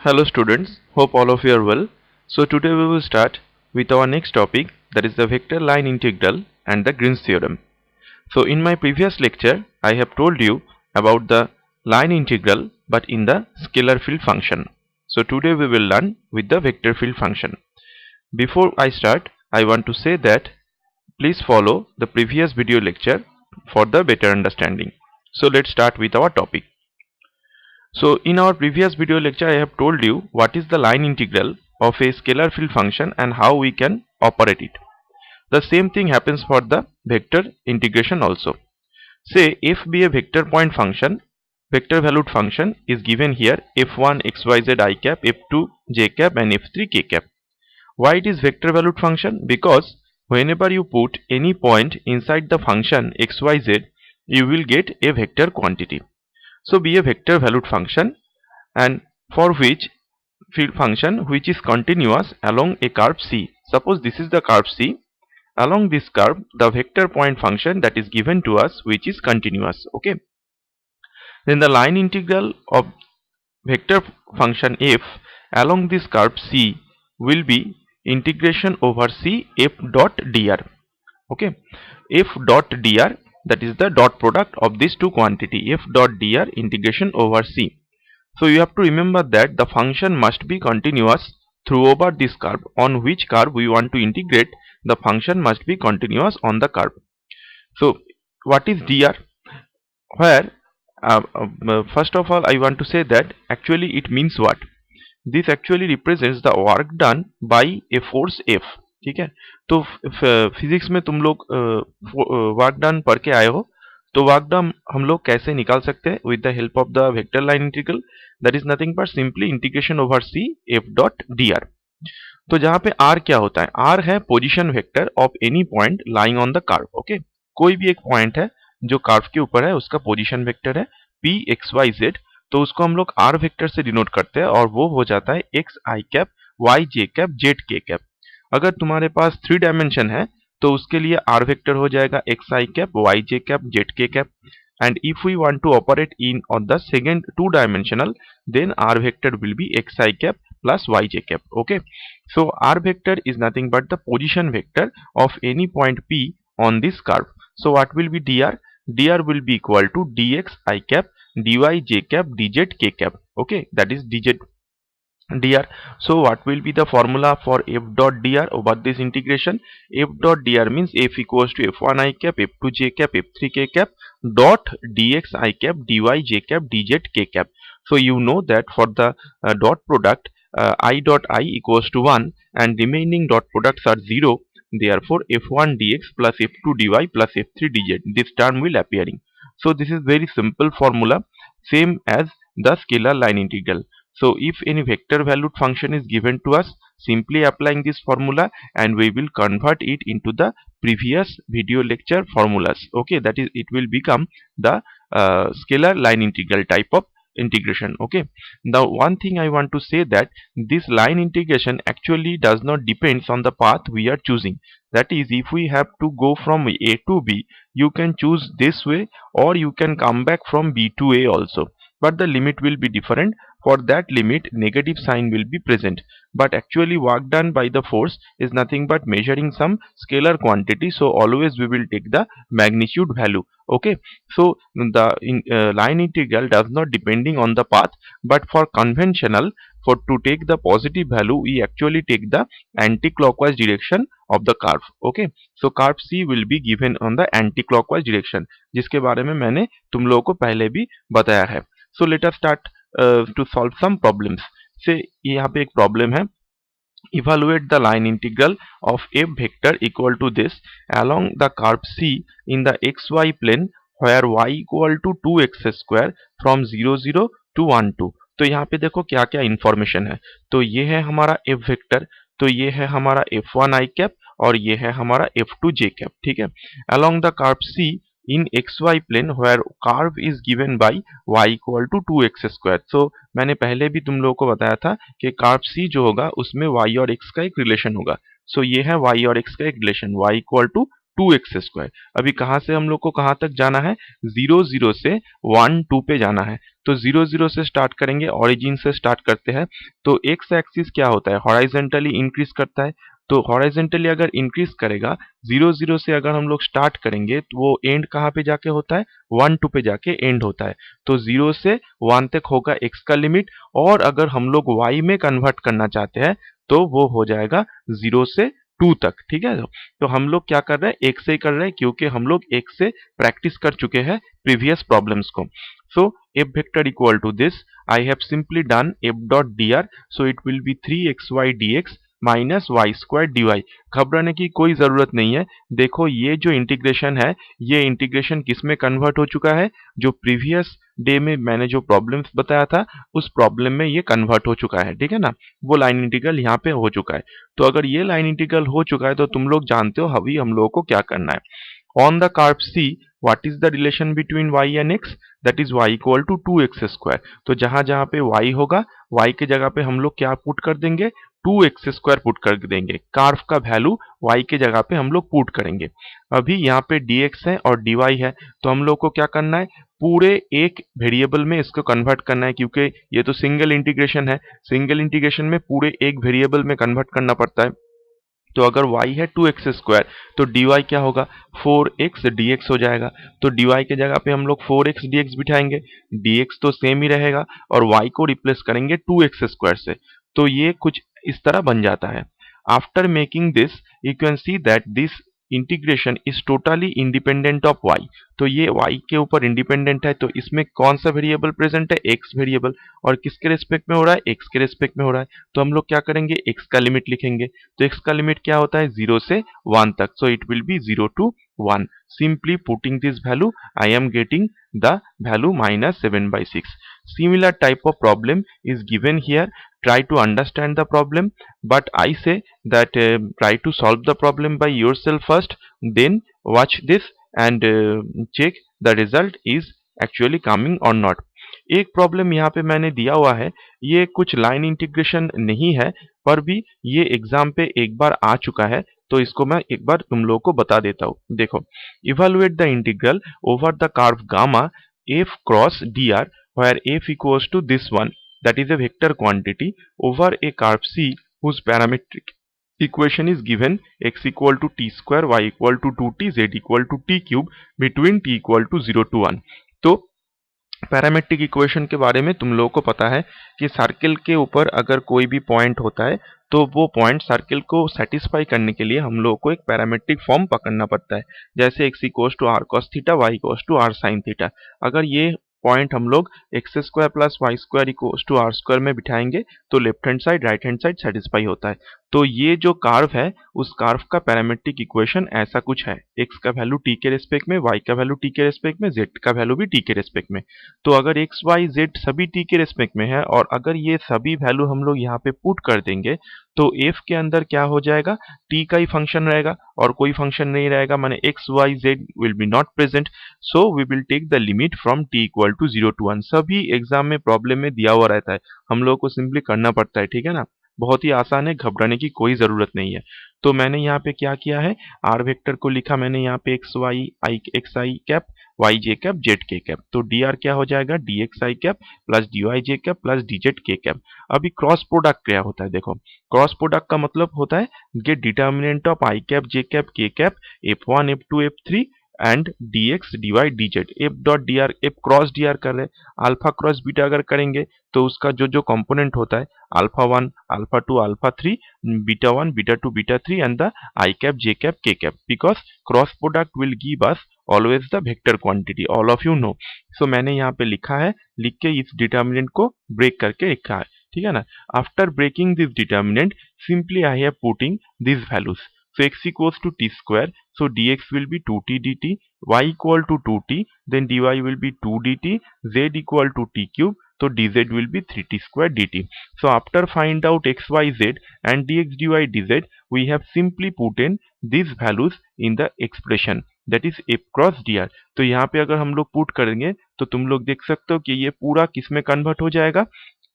Hello students, hope all of you are well. So today we will start with our next topic, that is the vector line integral and the Green's theorem. So in my previous lecture I have told you about the line integral but in the scalar field function. So today we will learn with the vector field function. Before I start, I want to say that please follow the previous video lecture for the better understanding. So let's start with our topic. So in our previous video lecture I have told you what is the line integral of a scalar field function and how we can operate it. The same thing happens for the vector integration also. Say f be a vector point function, vector valued function is given here f1 xyz I cap, f2 j cap and f3 k cap. Why it is vector valued function? Because whenever you put any point inside the function xyz, you will get a vector quantity. So be a vector valued function and for which field function which is continuous along a curve C. Suppose this is the curve C. Along this curve the vector point function that is given to us which is continuous. Okay. Then the line integral of vector function f along this curve C will be integration over C f dot dr. Okay, f dot dr, that is the dot product of these two quantity f dot dr integration over C. So you have to remember that the function must be continuous through over this curve. On which curve we want to integrate, the function must be continuous on the curve. So what is dr? Where first of all I want to say that actually it means what? This actually represents the work done by a force F. ठीक है, तो physics में तुम लोग work done पढ़ के आए हो, तो वर्क डन हम लोग कैसे निकाल सकते हैं with the help of the vector line integral, that is nothing but simply integration over C F dot D R. तो जहां पे आर क्या होता है, आर है position vector of any point lying on the curve. Okay, कोई भी एक पॉइंट है जो कर्व के ऊपर है उसका पोजीशन वेक्टर है पी एक्स वाई जेड, तो उसको हम लोग आर वेक्टर से डिनोट करते हैं और वो हो जाता है एक्स आई कैप, वाई जे कैप, जेड के कैप. अगर तुम्हारे पास 3 डायमेंशन है तो उसके लिए आर वेक्टर हो जाएगा एक्स आई कैप, वाई जे कैप, जेड के cap. And if we want to operate in on the second 2 dimensional, then r vector will be xi cap plus yj cap. Okay, so r vector is nothing but the position vector of any point P on this curve. So what will be dr? Dr will be equal to dx I cap, dy j cap, dz k cap. Okay, that is dz dr. So what will be the formula for f dot dr over this integration? F dot dr means f equals to f1 I cap, f2 j cap, f3 k cap dot dx I cap, dy j cap, dz k cap. So you know that for the dot product I dot I equals to 1 and remaining dot products are 0. Therefore f1 dx plus f2 dy plus f3 dz, this term will appearing. So this is very simple formula, same as the scalar line integral. So if any vector valued function is given to us, simply applying this formula and we will convert it into the previous video lecture formulas. Okay, that is it will become the scalar line integral type of integration. Okay, now one thing I want to say that this line integration actually does not depends on the path we are choosing. That is, if we have to go from A to B, you can choose this way or you can come back from B to A also, but the limit will be different. For that limit negative sign will be present, but actually work done by the force is nothing but measuring some scalar quantity, so always we will take the magnitude value. Okay, so the line integral does not depending on the path, but for conventional, for to take the positive value we actually take the anti-clockwise direction of the curve. Okay, so curve C will be given on the anti-clockwise direction, जिसके बारे में मैंने तुम लोगों को पहले भी बताया है. So let us start to solve some problems. Say यहाँ पे एक problem है, evaluate the line integral of f vector equal to this along the curve C in the xy plane where y equal to 2x square from 0 0 to 1 2. तो यहाँ पे देखो क्या क्या इंफॉर्मेशन है. तो ये है हमारा f वेक्टर, तो ये है हमारा f1 i cap और ये है हमारा f2 j cap. ठीक है, along the curve C in xy plane where curve is given by y equal to 2x square. So मैंने पहले भी तुम लोगों को बताया था कि कर्व C जो होगा उसमें y और x का एक रिलेशन होगा. So ये है y और x का एक relation, y equal to 2x²। अभी कहाँ से हम लोग को कहाँ तक जाना है, 0 0 से 1 2 पे जाना है। तो 0 0 से स्टार्ट करेंगे, ओरिजिन से स्टार्ट करते हैं। तो एक्स एक्सिस क्या होता है, हॉराइजेंटली इंक्रीज करता है। तो हॉराइजेंटली अगर इंक्रीज करेगा, 0 0 से अगर हम लोग स्टार्ट करेंगे तो वो एंड कहाँ पे जाके होता है, 1 2 पे जाके एंड होता है। तो 0 से 1 तक होगा एक्स का लिमिट, और अगर हम लोग वाई में कन्वर्ट करना चाहते हैं तो वो हो जाएगा 0 से 2 तक। ठीक है, तो हम लोग क्या कर रहे हैं, एक से ही कर रहे हैं, क्योंकि हम लोग एक से प्रैक्टिस कर चुके हैं प्रीवियस प्रॉब्लम्स को। सो f vector equal to this, I have simply done f dot dr, so it will be 3xy dx minus Y square D Y. घबराने की कोई ज़रूरत नहीं है। देखो ये जो इंटीग्रेशन है, ये इंटीग्रेशन किस में कन्वर्ट हो चुका है, जो प्रीवियस डे में मैंने जो प्रॉब्लम्स बताया था उस प्रॉब्लम में ये कन्वर्ट हो चुका है। ठीक है ना, वो लाइन इंटीग्रल यहाँ पे हो चुका है। तो अगर ये लाइन इंटीग्रल हो चुका है तो तुम लोग जानते हो अभी हम लोगों को क्या करना है। On the curve C, what is the relation between y and x? That is y equal to 2x²। तो जहां जहां पे y होगा, y के जगह पे हम लोग क्या पुट कर देंगे, 2x² पुट कर देंगे। कर्व का वैल्यू y के जगह पे हम लोग पुट करेंगे। अभी यहाँ पे dx है और dy है, तो हम लोग को क्या करना है, पूरे एक वेरिएबल में इसको कन्वर्ट करना है, क्योंकि ये तो सिंगल इंटीग्रेशन है। सिंगल इंटीग्रेशन में पूरे एक वेरिएबल में कन्वर्ट करना पड़ता है। तो अगर y है 2x² तो dy क्या होगा, 4x dx हो जाएगा। तो dy के जगह पे हम लोग 4x dx बिठाएंगे, dx तो सेम ही रहेगा और y को रिप्लेस करेंगे 2x² से। तो ये कुछ इस तरह बन जाता है। After making this you can see that this integration is totally independent of y। तो ये y के ऊपर इंडिपेंडेंट है, तो इसमें कौन सा वेरिएबल प्रेजेंट है, x वेरिएबल, और किसके रेस्पेक्ट में हो रहा है, x के रेस्पेक्ट में हो रहा है। तो हम लोग क्या करेंगे, x का लिमिट लिखेंगे। तो x का लिमिट क्या होता है, 0 से 1 तक। So it will be 0 to 1। Simply putting this value, I am getting the value minus 7/6. Similar type of problem is given here. Try to understand the problem, but I say that try to solve the problem by yourself first, then watch this and check the result is actually coming or not. एक problem यहाँ पे मैंने दिया हुआ है, ये कुछ line integration नहीं है, पर भी ये एग्जाम पे एक बार आ चुका है, तो इसको मैं एक बार तुम लोगों को बता देता हूँ। देखो, evaluate the integral over the curve gamma f cross dr where f equals to this one, that is a vector quantity, over a curve C whose parametric equation is given x equal to t square, y equal to 2t, z equal to t cube between t equal to 0 to 1। तो parametric equation के बारे में तुम लोगों को पता है कि सर्किल के ऊपर अगर कोई भी पॉइंट होता है तो वो पॉइंट सर्किल को सेटिस्फाई करने के लिए हम लोगों को एक पैरामेट्रिक फॉर्म पकड़ना पड़ता है। जैसे x equals to R cos theta, y equals to R sine theta. अगर ये पॉइंट हम लोग x² plus Y square equals to R square में बिठाएंगे तो left hand side right hand side satisfy होता है। तो ये जो कर्व है उस कर्व का पैरामेट्रिक इक्वेशन ऐसा कुछ है, x का वैल्यू t के रेस्पेक्ट में, y का वैल्यू t के रेस्पेक्ट में, z का वैल्यू भी t के रेस्पेक्ट में। तो अगर x y z सभी t के रेस्पेक्ट में है और अगर ये सभी वैल्यू हम लोग यहाँ पे पुट कर देंगे तो f के अंदर क्या हो जाएगा, t का ही फंक्शन रहेगा और कोई फंक्शन नहीं रहेगा, माने x y z will be not present. So we will take the limit from t equal to 0 to 1। सभी एग्जाम में प्रॉब्लम में दिया हुआ रहता है, हम लोग को सिंपली करना पड़ता है। ठीक है ना, बहुत ही आसान है, घबराने की कोई ज़रूरत नहीं है। तो मैंने यहाँ पे क्या किया है, आर वेक्टर को लिखा मैंने यहाँ पे एक्स वाई आई एक्स आई कैप वाई जे कैप जेड के कैप। तो डी आर क्या हो जाएगा, डी एक्स आई कैप प्लस डी वाई जे कैप प्लस डी जेड के कैप। अभी क्रॉस प्रोडक्ट क्या होता है, देखो क्रॉस प्रोडक्ट का मतलब होता है get determinant of I cap J cap K cap f1 f2 f3 and dx dy dz। f dot D R, F cross D R कर रहे हैं, अल्फा क्रॉस बीटा अगर करेंगे तो उसका जो जो कंपोनेंट होता है alpha 1 alpha 2 alpha 3 beta 1 beta 2 beta 3 and the I cap J cap K cap, because cross product will give us always the vector quantity, all of you know. So मैंने यहाँ पे लिखा है, लिख के इस डिटर्मिनेंट को ब्रेक करके लिखा है। ठीक है ना, after breaking this determinant simply I have putting this values. So x equals to t square, so dx will be 2t dt, y equal to 2t, then dy will be 2 dt, z equal to t cube, so dz will be 3t square dt. So after find out x, y, z and dx, dy, dz, we have simply put in these values in the expression, that is f cross dr। तो यहाँ पे अगर हम लोग put करेंगे तो तुम लोग देख सकते हो कि ये पूरा किस में कन्वर्ट हो जाएगा,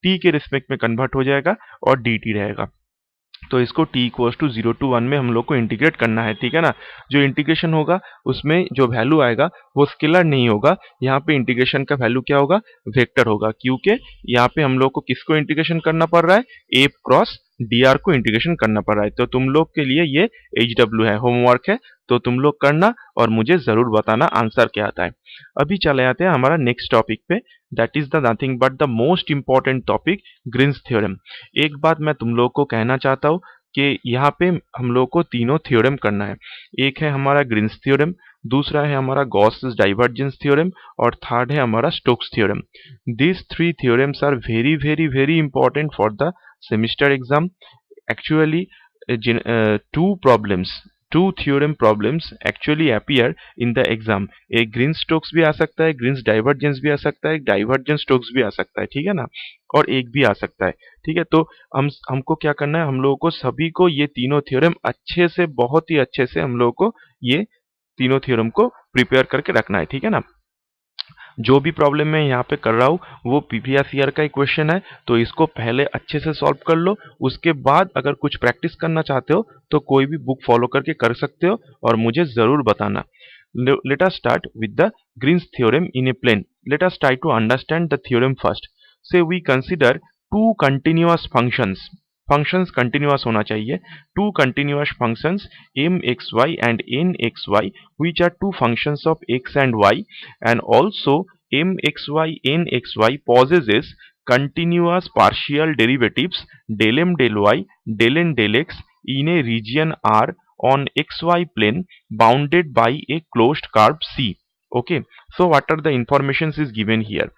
t के रिस्पेक्ट में कन्वर्ट हो जाएगा और dt रहेगा। तो इसको t इक्वल्स टू 0 to 1 में हम लोग को इंटीग्रेट करना है, ठीक है ना। जो इंटीग्रेशन होगा उसमें जो वैल्यू आएगा वो स्केलर नहीं होगा, यहाँ पे इंटीग्रेशन का वैल्यू क्या होगा, वेक्टर होगा, क्योंकि यहाँ पे हम लोग को किसको इंटीग्रेशन करना पड़ रहा है, a क्रॉस dr को इंटीग्रेशन करना पड़ रहा है। तो तुम लोग के लिए ये HW है, होमवर्क है, तो तुम लोग करना और मुझे जरूर बताना आंसर क्या आता है। अभी चले आते हैं हमारा नेक्स्ट टॉपिक पे, that is the nothing but the most important topic, Green's theorem. एक बात मैं तुम लोग को कहना चाहता हूँ कि यहाँ पे हम लोग को तीनों थ्योरम करना है। एक है हमारा ग्रीन्स थ्योरम, दूसरा है हमारा गॉस डाइवर्जेंस थ्योरम और थर्ड है हमारा Stokes theorem. These three theorems are very very very important for the semester exam. Actually, two theorem problems actually appear in the exam. एक ग्रीन स्टोक्स भी आ सकता है, ग्रीन्स डाइवर्जेंस भी आ सकता है, डाइवर्जेंस स्टोक्स भी आ सकता है, ठीक है ना, और एक भी आ सकता है, ठीक है। तो हमको क्या करना है, हम लोगों को सभी को ये तीनों थ्योरम अच्छे से, बहुत ही अच्छे से हम लोगों को ये तीनों थ्योरम को प्रिपेयर करके रखना है, ठीक है ना। जो भी प्रॉब्लम मैं यहाँ पे कर रहा हूँ वो प्रीवियस ईयर का ही क्वेश्चन है, तो इसको पहले अच्छे से सॉल्व कर लो। उसके बाद अगर कुछ प्रैक्टिस करना चाहते हो तो कोई भी बुक फॉलो करके कर सकते हो और मुझे जरूर बताना। Let us start with the Green's theorem in a plane. Let us try to understand the theorem first. Say we consider two continuous functions. Functions continuous होना चाहिए। Two continuous functions mxy and nxy, which are two functions of x and y, and also mxy nxy possesses continuous partial derivatives del m del y del n del x in a region R on xy plane bounded by a closed curve C. Okay, so what are the informations is given here?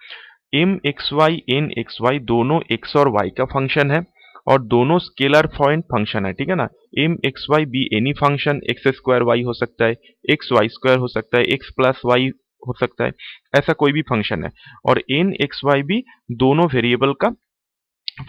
mxy nxy दोनों x और y का function है और दोनों scalar point function है, ठीक है ना। mxy B any function, X square Y हो सकता है, एक्स वाई स्क्वायर हो सकता है, एक्स प्लस वाई हो सकता है, ऐसा कोई भी फंक्शन है। और एन एक्स वाई भी दोनों वेरिएबल का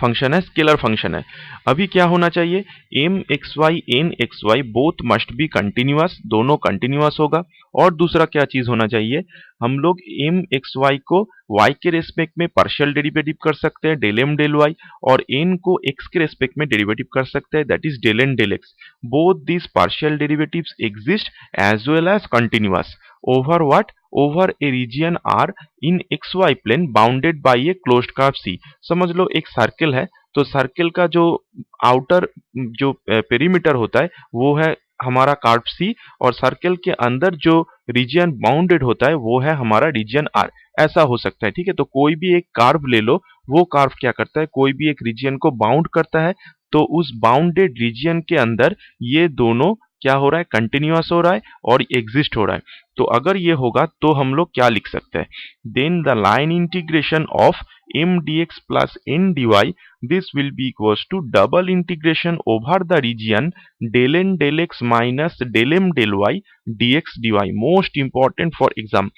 फंक्शन है, स्केलर फंक्शन है। अभी क्या होना चाहिए, M X Y N X Y both must be continuous, दोनों कंटिन्यूअस होगा। और दूसरा क्या चीज होना चाहिए, हम लोग एम एक्स वाई को वाई के रेस्पेक्ट में पार्शियल डेरिवेटिव कर सकते हैं, डेल एम डेल वाई, और एन को एक्स के रेस्पेक्ट में डेरिवेटिव कर सकते हैं, that is del N del X. Both this partial derivatives exist as well as continuous over what, over a region R in xy plane bounded by a closed curve C। समझ लो एक circle है, तो circle का जो outer जो perimeter होता है वो है हमारा कर्व C, और सर्कल के अंदर जो रीजन बाउंडेड होता है वो है हमारा रीजन R। ऐसा हो सकता है, ठीक है। तो कोई भी एक कर्व ले लो, वो कर्व क्या करता है, कोई भी एक रीजन को बाउंड करता है, तो उस बाउंडेड रीजन के अंदर ये दोनों क्या हो रहा है, कंटिन्यूअस हो रहा है और एग्जिस्ट हो रहा है। तो अगर ये होगा तो हम लोग क्या लिख सकते हैं, then the line integration of m dx plus n dy, this will be equals to double integration over the region del n del x minus del m del y dx dy। Most important for exam.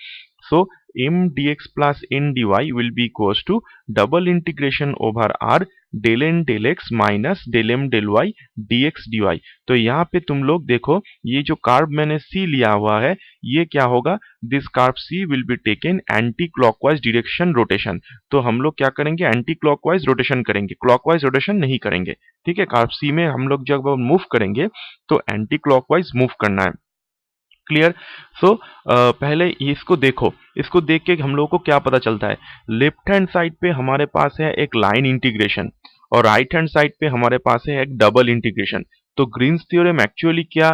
So m dx plus n dy will be equals to double integration over r del n del x minus del m del y dx dy। तो यहाँ पे तुम लोग देखो, ये जो curve मैंने c लिया हुआ है, ये क्या होगा, this curve c will be taken anti clockwise direction rotation. तो हम लोग क्या करेंगे, एंटी क्लॉकवाइज रोटेशन करेंगे, क्लॉकवाइज रोटेशन नहीं करेंगे, ठीक है। कर्व c में हम लोग जब मूव करेंगे तो एंटी क्लॉकवाइज मूव करना है। क्लियर। सो पहले इसको देखो, इसको देख के हम लोग को क्या पता चलता है, लेफ्ट हैंड साइड पे हमारे पास है एक लाइन इंटीग्रेशन और राइट हैंड साइड पे हमारे पास है एक डबल इंटीग्रेशन। तो ग्रीन्स थ्योरम एक्चुअली क्या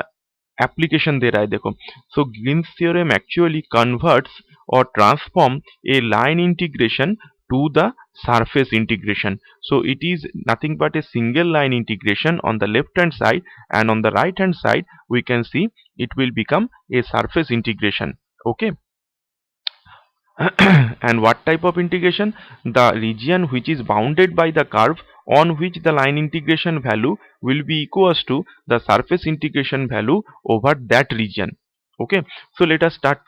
एप्लीकेशन दे रहा है, देखो। So Green's theorem actually converts or transform a line integration to the surface integration. So it is nothing but a single line integration on the left hand side, and on the right hand side we can see it will become a surface integration. Okay. And what type of integration, the region which is bounded by the curve on which the line integration value will be equals to the surface integration value over that region. Okay, so let us start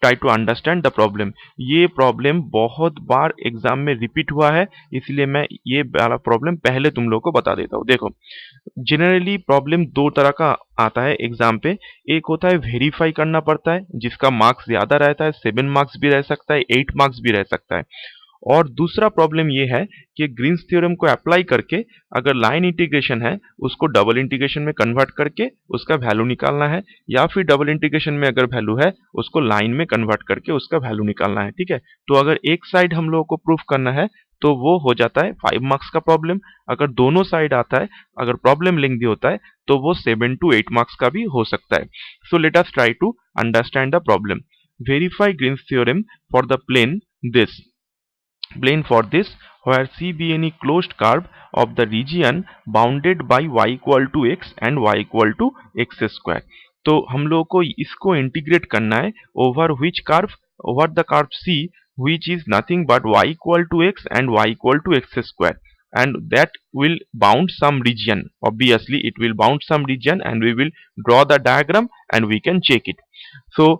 try to understand the problem। ये problem बहुत बार exam में repeat हुआ है, इसलिए मैं ये वाला problem पहले तुम लोग को बता देता हूँ। देखो, जनरली प्रॉब्लम दो तरह का आता है एग्जाम पे। एक होता है वेरीफाई करना पड़ता है, जिसका मार्क्स ज्यादा रहता है, 7 मार्क्स भी रह सकता है, 8 मार्क्स भी रह सकता है। और दूसरा प्रॉब्लम ये है कि ग्रीन्स थ्योरम को अप्लाई करके अगर लाइन इंटीग्रेशन है उसको डबल इंटीग्रेशन में कन्वर्ट करके उसका वैल्यू निकालना है, या फिर डबल इंटीग्रेशन में अगर वैल्यू है उसको लाइन में कन्वर्ट करके उसका वैल्यू निकालना है। ठीक है, तो अगर एक साइड हम लोगों को प्रूफ करना है तो वो हो जाता है 5 मार्क्स का प्रॉब्लम। अगर दोनों साइड आता है, अगर प्रॉब्लम लेंथी होता है तो वो 7 to 8 मार्क्स का भी हो सकता है। So let us try to understand the problem. Verify Green's theorem for the plane for this where C be any closed curve of the region bounded by y equal to x and y equal to x square। तो हम लोग को इसको integrate करना है over which curve, over the curve C which is nothing but y equal to x and y equal to x square, and that will bound some region. Obviously it will bound some region and we will draw the diagram and we can check it. So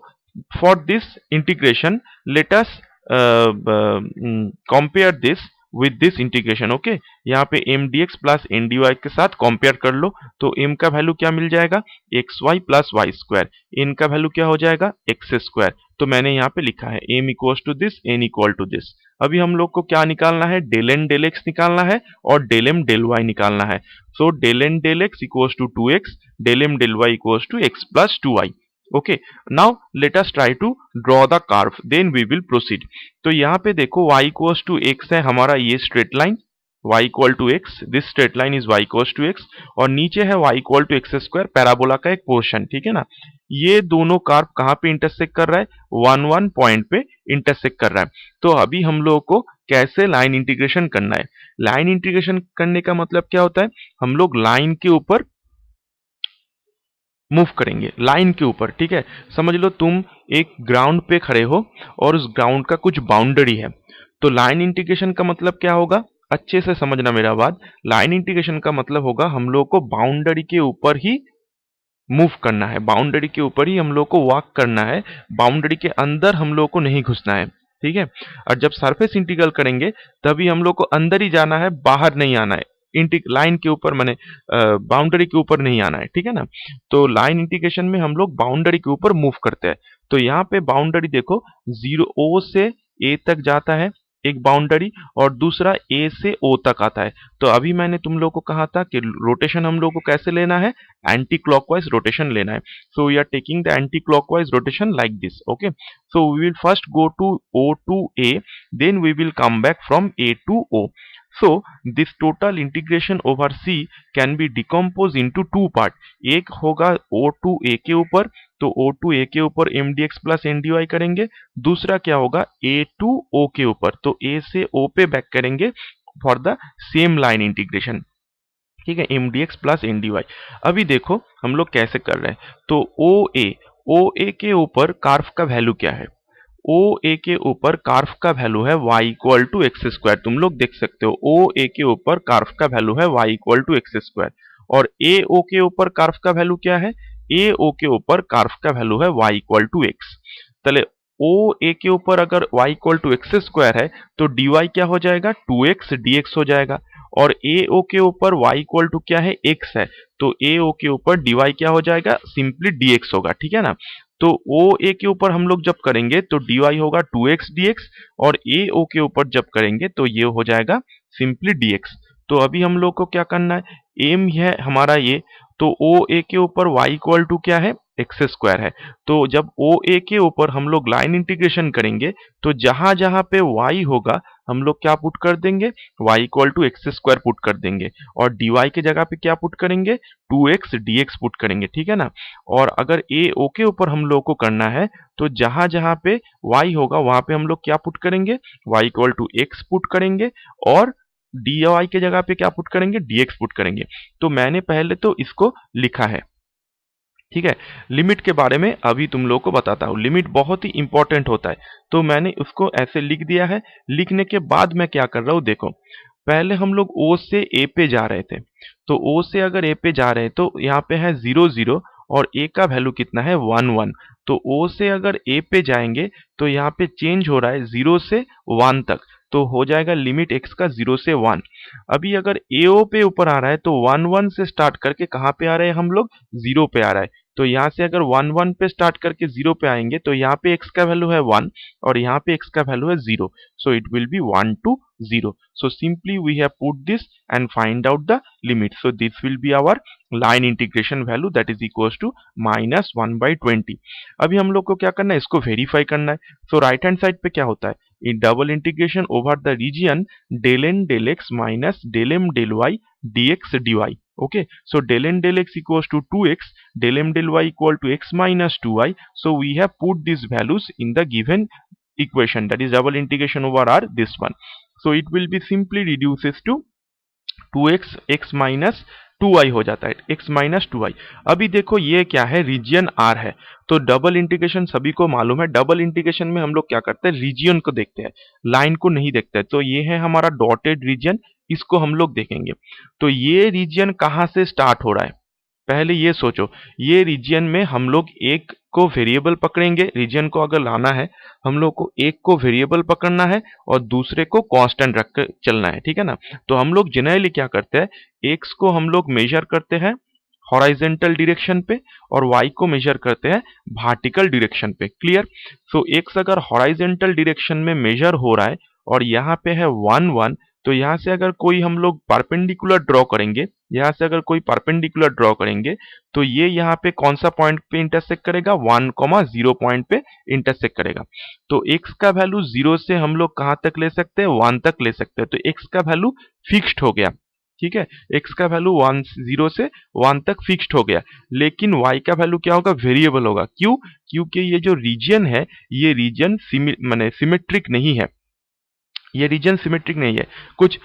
for this integration let us compare this with this integration। Okay, यहाँ पे M D X plus N D Y के साथ compare कर लो तो m का value क्या मिल जाएगा, X Y plus Y square, n का वैल्यू क्या हो जाएगा, एक्स स्क्वायर। तो मैंने यहाँ पे लिखा है m equal to this, n equal to this. अभी हम लोग को क्या निकालना है, डेल एन डेल एक्स निकालना है और डेल एम डेल वाई निकालना है। So del N del X equal to 2x, del M del Y equal to x plus 2y। Okay, now let us try to draw the curve, then we will proceed. तो यहाँ पे देखो y equal to x है हमारा ये straight line, y equal to x, this straight line is y equal to x, और नीचे है y equal to X square, parabola का एक पोर्शन। ठीक है ना, ये दोनों कर्व कहाँ पे इंटरसेक्ट कर रहा है, 1 1 पॉइंट पे इंटरसेक्ट कर रहा है। तो अभी हम लोगों को कैसे लाइन इंटीग्रेशन करना है, लाइन इंटीग्रेशन करने का मतलब क्या होता है, हम लोग लाइन के ऊपर मूव करेंगे, लाइन के ऊपर। ठीक है, समझ लो तुम एक ग्राउंड पे खड़े हो और उस ग्राउंड का कुछ बाउंड्री है, तो लाइन इंटीग्रेशन का मतलब क्या होगा, अच्छे से समझना मेरा बात। लाइन इंटीग्रेशन का मतलब होगा हम लोग को बाउंड्री के ऊपर ही मूव करना है, बाउंड्री के ऊपर ही हम लोग को वॉक करना है, बाउंड्री के अंदर हम लोग को नहीं घुसना है। ठीक है, और जब सरफेस इंटीग्रल करेंगे तभी हम लोग को अंदर ही जाना है, बाहर नहीं आना है, लाइन के ऊपर माने बाउंड्री के ऊपर नहीं आना है। ठीक है ना, तो लाइन इंटीग्रेशन में हम लोग बाउंड्री के ऊपर मूव करते हैं। तो यहाँ पे बाउंड्री देखो, 0 O से A तक जाता है एक बाउंड्री, और दूसरा A से O तक आता है। तो अभी मैंने तुम लोग को कहा था कि रोटेशन हम लोग को कैसे लेना है, एंटी क्लॉकवाइज रोटेशन लेना है। So we are taking the anti clockwise rotation like this. Okay, so we will first go to O to A, then we will come back from A to O। So this total integration over C can be decomposed into two part। एक होगा O to A के ऊपर, तो O to A के ऊपर M D X plus N D Y करेंगे। दूसरा क्या होगा, A to O के ऊपर, तो A से O पे बैक करेंगे for the same line integration. ठीक है, M D X plus N D Y. अभी देखो हम लोग कैसे कर रहे हैं, तो ओ ए के ऊपर कार्व का वैल्यू क्या है, ओ ए के ऊपर कार्व का वैल्यू है y equal to X square. तुम लोग देख सकते हो ओ ए के ऊपर कार्व का वैल्यू है y equal to X square, और ए ओ के ऊपर कार्व का वैल्यू क्या है, ए ओ के ऊपर कार्व का वैल्यू है y इक्वल टू एक्स। चले ओ ए के ऊपर अगर y equal to X square है तो dy क्या हो जाएगा, 2x dx हो जाएगा, और ए ओ के ऊपर y इक्वल टू क्या है, x है, तो ए ओ के ऊपर dy क्या हो जाएगा, सिंपली dx होगा। ठीक है ना, तो ओ ए के ऊपर हम लोग जब करेंगे तो dy होगा 2x dx, और ए ओ के ऊपर जब करेंगे तो ये हो जाएगा सिंपली dx। तो अभी हम लोग को क्या करना है, एम है हमारा ये, तो ओ ए के ऊपर y इक्वल टू क्या है, एक्स स्क्वायर है। तो जब ओ ए के ऊपर हम लोग लाइन इंटीग्रेशन करेंगे तो जहां जहां पे y होगा हम लोग क्या पुट कर देंगे, y equal to X square put कर देंगे, और dy के जगह पे क्या पुट करेंगे, 2x dx पुट करेंगे। ठीक है ना, और अगर ए ओ के ऊपर हम लोग को करना है तो जहां जहां पे y होगा वहां पे हम लोग क्या पुट करेंगे, y equal to X put करेंगे, और dy के जगह पे क्या पुट करेंगे, dx पुट करेंगे। तो मैंने पहले तो इसको लिखा है। ठीक है, लिमिट के बारे में अभी तुम लोग को बताता हूँ, लिमिट बहुत ही इंपॉर्टेंट होता है, तो मैंने उसको ऐसे लिख दिया है। लिखने के बाद मैं क्या कर रहा हूँ देखो, पहले हम लोग O से A पे जा रहे थे, तो O से अगर A पे जा रहे हैं तो यहाँ पे है 0 0, और A का वैल्यू कितना है, 1 1। तो O से अगर A पे जाएंगे तो यहाँ पे चेंज हो रहा है 0 से 1 तक, तो हो जाएगा लिमिट x का 0 से 1। अभी अगर AO पे ऊपर आ रहा है तो 1 1 से स्टार्ट करके कहाँ पे आ रहे हैं हम लोग, 0 पे आ रहा है। तो यहाँ से अगर 1 1 पे स्टार्ट करके 0 पे आएंगे तो यहाँ पे x का वैल्यू है 1 और यहाँ पे x का वैल्यू है 0, so it will be 1 to 0. So simply we have put this and find out the limit. So this will be our line integration value, that is equals to -1/20. अभी हम लोग को क्या करना है, इसको वेरीफाई करना है। So राइट हैंड साइड पे क्या होता है, in double integration over the region del n del x minus del m del y dx dy. Okay, so del n del x equals to 2x, del m del y equal to x minus 2y. So we have put these values in the given equation, that is double integration over r, this one. So it will be simply reduces to 2x x minus 2y हो जाता है, x minus 2y। अभी देखो ये क्या है, region R है। तो डबल इंटीग्रेशन सभी को मालूम है, डबल इंटीग्रेशन में हम लोग क्या करते हैं, रीजियन को देखते हैं, लाइन को नहीं देखते हैं। तो ये है हमारा डॉटेड रीजियन, इसको हम लोग देखेंगे। तो ये रीजियन कहाँ से स्टार्ट हो रहा है, पहले ये सोचो। ये रीजियन में हम लोग एक को वेरिएबल पकड़ेंगे, रीजियन को अगर लाना है हम लोग को एक को वेरिएबल पकड़ना है और दूसरे को कांस्टेंट रख कर चलना है, ठीक है ना। तो हम लोग जनरली क्या करते हैं, एक्स को हम लोग मेजर करते हैं हॉरिजॉन्टल डायरेक्शन पे और वाई को मेजर करते हैं वर्टिकल डायरेक्शन पे। क्लियर। सो एक्स अगर हॉरिजॉन्टल डायरेक्शन में मेजर हो रहा है और यहाँ पे है 1 1, तो यहाँ से अगर कोई हम लोग परपेंडिकुलर ड्रॉ करेंगे, यहाँ से अगर कोई परपेंडिकुलर ड्रॉ करेंगे तो ये यहाँ पे कौन सा पॉइंट पे इंटरसेक्ट करेगा, 1,0 पॉइंट पे इंटरसेक्ट करेगा। तो x का वैल्यू 0 से हम लोग कहाँ तक ले सकते हैं, 1 तक ले सकते हैं। तो x का वैल्यू फिक्स्ड हो गया, ठीक है। x का वैल्यू 0 से 1 तक फिक्स्ड हो गया। लेकिन y का वैल्यू क्या होगा, वेरिएबल होगा। क्यों, क्योंकि ये जो रीजन है ये रीजन माने सिमेट्रिक नहीं है, ये रीजन सिमेट्रिक नहीं है, कुछ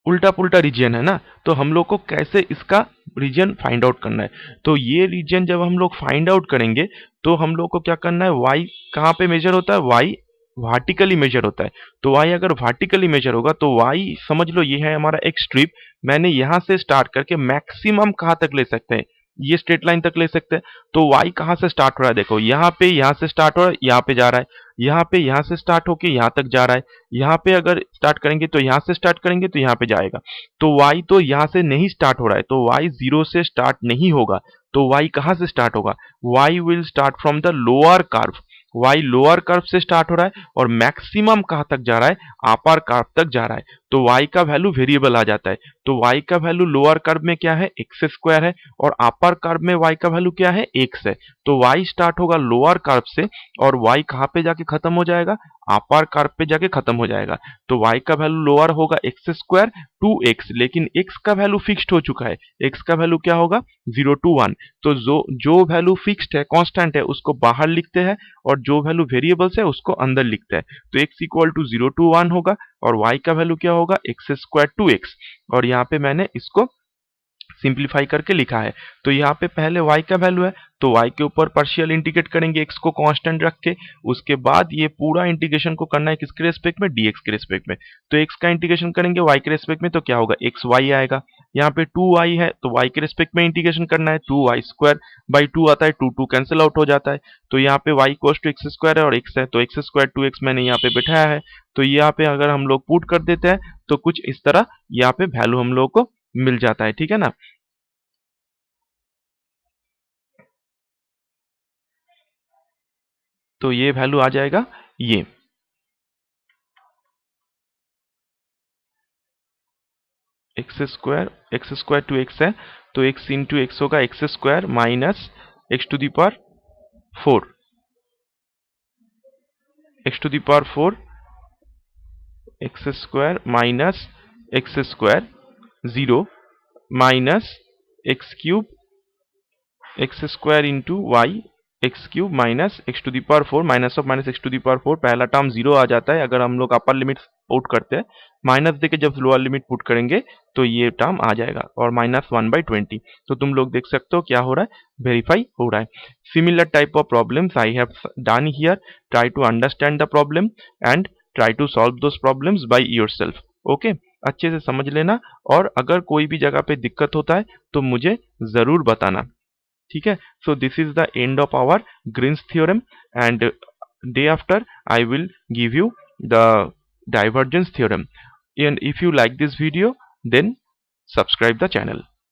उल्टा पुल्टा रीजन है ना। तो हम लोग को कैसे इसका रीजन फाइंड आउट करना है, तो ये रीजन जब हम लोग फाइंड आउट करेंगे तो हम लोग को क्या करना है, y कहाँ पे मेजर होता है, y वर्टिकली मेजर होता है। तो y अगर वर्टिकली मेजर होगा तो y समझ लो ये है हमारा एक स्ट्रिप। मैंने यहां से स्टार्ट करके मैक्सिमम कहां तक ले सकते हैं, ये स्ट्रेट लाइन तक ले सकते हैं। तो y कहां से स्टार्ट हो रहा है, देखो यहाँ पे, यहाँ से स्टार्ट हो रहा है, यहाँ पे जा रहा है, यहाँ पे, यहाँ से स्टार्ट होके यहाँ तक जा रहा है, यहाँ पे अगर स्टार्ट करेंगे तो यहाँ से स्टार्ट करेंगे तो यहाँ पे जाएगा। तो y तो यहाँ से नहीं स्टार्ट हो रहा है, तो y 0 से स्टार्ट नहीं होगा। तो y कहाँ से स्टार्ट होगा, y will start from the lower curve. y lower curve से स्टार्ट हो रहा है और मैक्सिमम कहां तक जा रहा है, अपर कर्व तक जा रहा है। तो y का वैल्यू वेरिएबल आ जाता है। तो y का वैल्यू लोअर कर्व में क्या है, एक्स स्क्वायर है, और अपर कर्व में y का वैल्यू क्या है, एक्स है। तो y स्टार्ट होगा लोअर कर्व से और y कहां पे जाके खत्म हो जाएगा, अपर कर्व पे जाके खत्म हो जाएगा। तो y का वैल्यू लोअर होगा एक्स स्क्वायर 2x, लेकिन x का वैल्यू फिक्स्ड हो चुका है, x का वैल्यू क्या होगा 0 to 1। तो जो वैल्यू फिक्स्ड है, कांस्टेंट है, उसको बाहर लिखते हैं और जो वैल्यू वेरिएबल्स है उसको अंदर लिखते हैं। तो x इक्वल टू 0 to 1 होगा और y का वैल्यू क्या होगा, एक्स स्क्वायर 2x। और यहाँ पे मैंने इसको सिंप्लीफाई करके लिखा है। तो यहाँ पे पहले y का वैल्यू है तो y के ऊपर पार्शियल इंटीग्रेट करेंगे x को कांस्टेंट रख के, उसके बाद ये पूरा इंटीग्रेशन को करना है किसके रेस्पेक्ट में, dx के रेस्पेक्ट में। तो x का इंटीग्रेशन करेंगे y के रेस्पेक्ट में तो क्या होगा, xy आएगा। यहाँ पे 2y है तो y के रेस्पेक्ट में इंटीग्रेशन करना है, 2y स्क्वायर बाई 2 आता है, 2 2 कैंसिल आउट हो जाता है। तो यहाँ पे y equal to X square है और x है, तो एक्स स्क्वायर 2x मैंने यहाँ पे बैठाया है। तो यहाँ पे अगर हम लोग पुट कर देते हैं तो कुछ इस तरह यहाँ पे वैल्यू हम लोग को मिल जाता है, ठीक है ना। तो ये वैल्यू आ जाएगा ये एक्स स्क्वायर टू एक्स है, तो एक्स इंटू एक्स होगा X square minus X to the power 4, X to the power 4 X square minus X square 0 minus X cube X square into Y X cube minus X to the power 4 minus of minus X to the power 4, पहला term 0 आ जाता है अगर हम लोग upper limit put करते हैं, minus देके जब लोअर लिमिट पुट करेंगे तो ये टर्म आ जाएगा और माइनस 1/20। तो तुम लोग देख सकते हो क्या हो रहा है, वेरीफाई हो रहा है। Similar type of problems I have done here, try to understand the problem and try to solve those problems by yourself. Okay, अच्छे से समझ लेना और अगर कोई भी जगह पे दिक्कत होता है तो मुझे जरूर बताना, ठीक है। So this is the end of our Green's theorem and day after I will give you the divergence theorem. And if you like this video, then subscribe the channel.